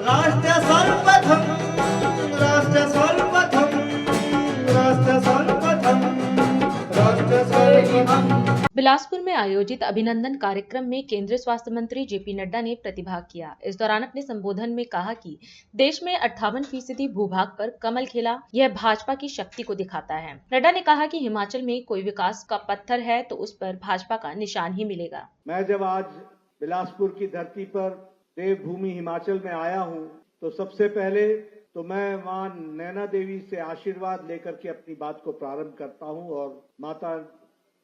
राष्ट्र सर्वप्रथम राष्ट्र सर्वप्रथम राष्ट्र सर्वप्रथम राष्ट्र सर्वप्रथम। बिलासपुर में आयोजित अभिनंदन कार्यक्रम में केंद्रीय स्वास्थ्य मंत्री जेपी नड्डा ने प्रतिभाग किया। इस दौरान अपने संबोधन में कहा कि देश में 58% भूभाग पर कमल खिला, यह भाजपा की शक्ति को दिखाता है। नड्डा ने कहा कि हिमाचल में कोई विकास का पत्थर है तो उस पर भाजपा का निशान ही मिलेगा। मैं जब आज बिलासपुर की धरती पर देवभूमि हिमाचल में आया हूं, तो सबसे पहले तो मैं मां नैना देवी से आशीर्वाद लेकर के अपनी बात को प्रारंभ करता हूं और माता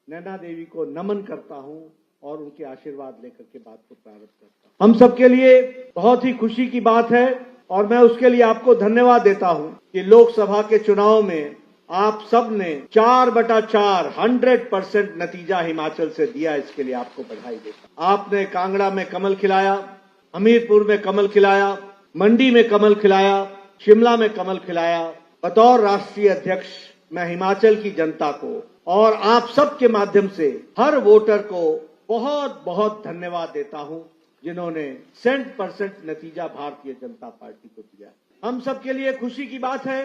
नैना देवी को नमन करता हूं और उनके आशीर्वाद लेकर के बात को प्रारंभ करता हूं। हम सबके लिए बहुत ही खुशी की बात है और मैं उसके लिए आपको धन्यवाद देता हूं कि लोकसभा के चुनाव में आप सब ने 4/4 100% नतीजा हिमाचल से दिया। इसके लिए आपको बधाई देता। आपने कांगड़ा में कमल खिलाया, हमीरपुर में कमल खिलाया, मंडी में कमल खिलाया, शिमला में कमल खिलाया। बतौर राष्ट्रीय अध्यक्ष मैं हिमाचल की जनता को और आप सब के माध्यम से हर वोटर को बहुत बहुत धन्यवाद देता हूं जिन्होंने 100% नतीजा भारतीय जनता पार्टी को दिया। हम सब के लिए खुशी की बात है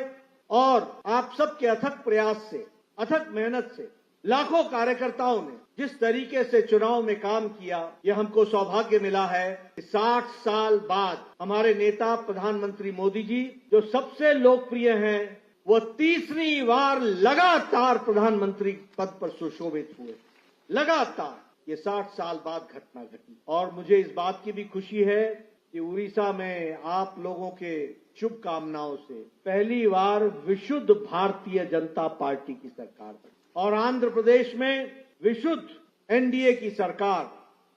और आप सबके अथक प्रयास से, अथक मेहनत से लाखों कार्यकर्ताओं ने जिस तरीके से चुनाव में काम किया, यह हमको सौभाग्य मिला है कि 60 साल बाद हमारे नेता प्रधानमंत्री मोदी जी जो सबसे लोकप्रिय हैं, वो तीसरी बार लगातार प्रधानमंत्री पद पर सुशोभित हुए। लगातार ये 60 साल बाद घटना घटी और मुझे इस बात की भी खुशी है कि उड़ीसा में आप लोगों के शुभकामनाओं से पहली बार विशुद्ध भारतीय जनता पार्टी की सरकार बनी और आंध्र प्रदेश में विशुद्ध एनडीए की सरकार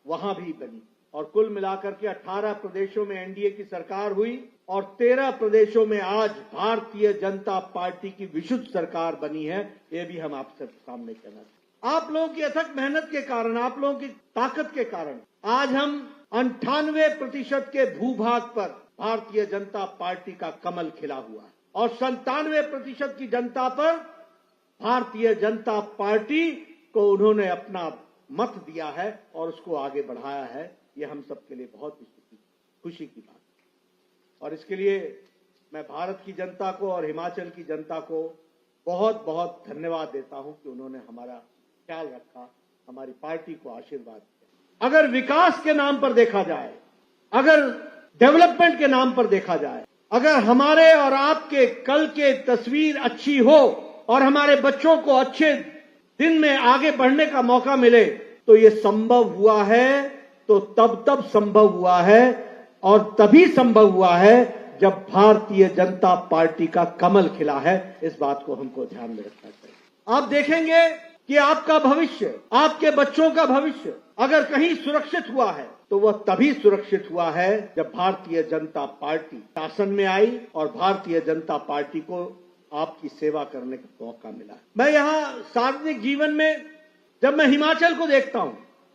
वहां भी बनी और कुल मिलाकर के 18 प्रदेशों में एनडीए की सरकार हुई और 13 प्रदेशों में आज भारतीय जनता पार्टी की विशुद्ध सरकार बनी है। ये भी हम आप सब सामने कहना चाहते हैं। आप लोगों की अथक मेहनत के कारण, आप लोगों की ताकत के कारण आज हम 98% के भूभाग पर भारतीय जनता पार्टी का कमल खिला हुआ है और 97% की जनता पर भारतीय जनता पार्टी को उन्होंने अपना मत दिया है और उसको आगे बढ़ाया है। यह हम सबके लिए बहुत ही खुशी की बात है और इसके लिए मैं भारत की जनता को और हिमाचल की जनता को बहुत बहुत धन्यवाद देता हूं कि उन्होंने हमारा ख्याल रखा, हमारी पार्टी को आशीर्वाद दिया। अगर विकास के नाम पर देखा जाए, अगर डेवलपमेंट के नाम पर देखा जाए, अगर हमारे और आपके कल के तस्वीर अच्छी हो और हमारे बच्चों को अच्छे दिन में आगे बढ़ने का मौका मिले, तो ये संभव हुआ है, तो तब संभव हुआ है और तभी संभव हुआ है जब भारतीय जनता पार्टी का कमल खिला है। इस बात को हमको ध्यान में रखना चाहिए। आप देखेंगे कि आपका भविष्य, आपके बच्चों का भविष्य अगर कहीं सुरक्षित हुआ है तो वह तभी सुरक्षित हुआ है जब भारतीय जनता पार्टी शासन में आई और भारतीय जनता पार्टी को आपकी सेवा करने का मौका मिला। मैं यहां सार्वजनिक जीवन में जब मैं हिमाचल को देखता हूं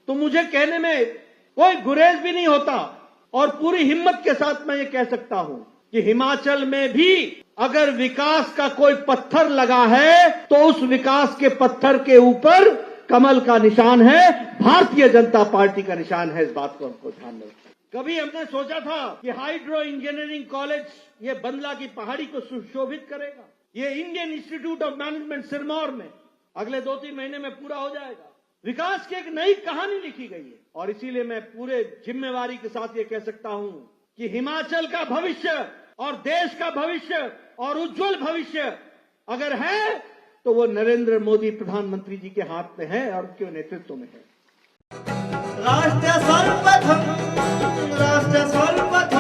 तो मुझे कहने में कोई गुरेज भी नहीं होता और पूरी हिम्मत के साथ मैं ये कह सकता हूं कि हिमाचल में भी अगर विकास का कोई पत्थर लगा है तो उस विकास के पत्थर के ऊपर कमल का निशान है, भारतीय जनता पार्टी का निशान है। इस बात को हमको ध्यान में रखना। कभी हमने सोचा था कि हाइड्रो इंजीनियरिंग कॉलेज ये बंदला की पहाड़ी को सुशोभित करेगा। ये Indian institute of management Sirmaur में अगले 2-3 महीने में पूरा हो जाएगा। विकास की एक नई कहानी लिखी गई है और इसीलिए मैं पूरे जिम्मेवारी के साथ ये कह सकता हूं कि हिमाचल का भविष्य और देश का भविष्य और उज्जवल भविष्य अगर है तो वो नरेंद्र मोदी प्रधानमंत्री जी के हाथ में है और उनके नेतृत्व में है। राष्ट्र सर्वप्रथम राष्ट्र सर्वप्रथम।